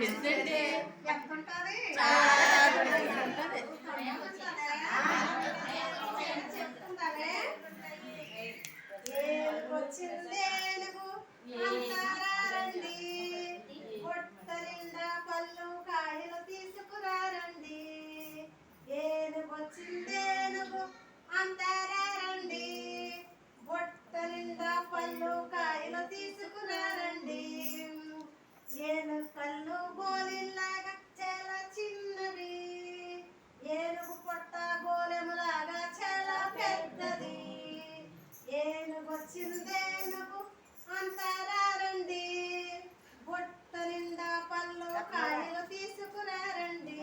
వచ్చిందేనుగు అంటారండి, పొట్ట నిండా పళ్ళు కాయలు తీసుకురారండి. ఏనుగు వచ్చిందేనుగు అంటారండి, పొట్ట నిండా పళ్ళు కాయలు తీసుకురారండి. ఏనుగు కళ్ళు గోలిలాగా చాలా చిన్నవి, ఏనుగు పొట్ట గోలెములాగా చాలా పెద్దది. ఏనుగు వచ్చిందేనుగు అంటారండి, పొట్ట నిండా పళ్ళు కాయలు తీసుకురారండి.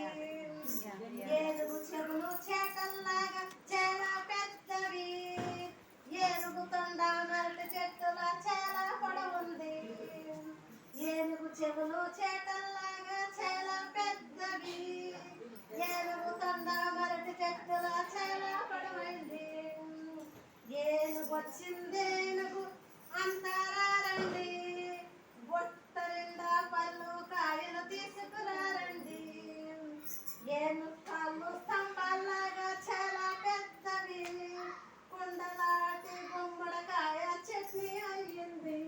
ఏనుగు చెవులు చేతల్లాగా చాలా పెద్దవి, ఏనుగు తొండ మరటి చెట్టులా చాలా పొడవుంది. ఏనుగు చెవులు చేతల్లాగా చాలా పెద్దవి, ఏనుగు తొండ మరటి చెట్టులా చాలా పొడవైంది. ఏనుగు వచ్చిందేనుగు అంటారండి, పొట్ట నిండా పళ్ళు కాయలు తీసుకురారండి. ఏనుగు కాళ్ళు స్తంభాల్లాగా చాలా పెద్దవి, కుండలాంటి గుమ్మడికాయ చట్నీ అయ్యింది.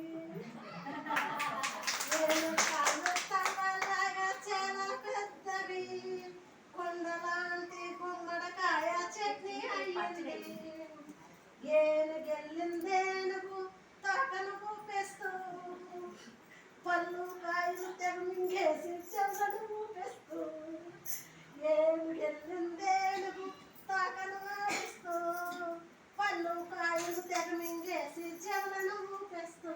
ఏనుగు కాళ్ళు స్తంభాల్లాగా చాలా పెద్దవి, కుండలాంటి గుమ్మడికాయ చట్నీ అయ్యింది. ఏనుగెళ్ళిందేనుగు తోటను ఊపేస్తూ, పళ్ళు కాయలు తెగ మింగేసి చెవులను ఊపేస్తూ. ఏనుగెళ్ళిందేనుగు తోటను ఆడిస్తూ, పళ్ళు కాయలు తెగ మింగేసి చెవులను ఊపేస్తూ.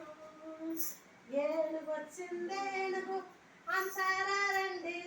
ఏనుగు వచ్చిందేనుగు అంటారండి,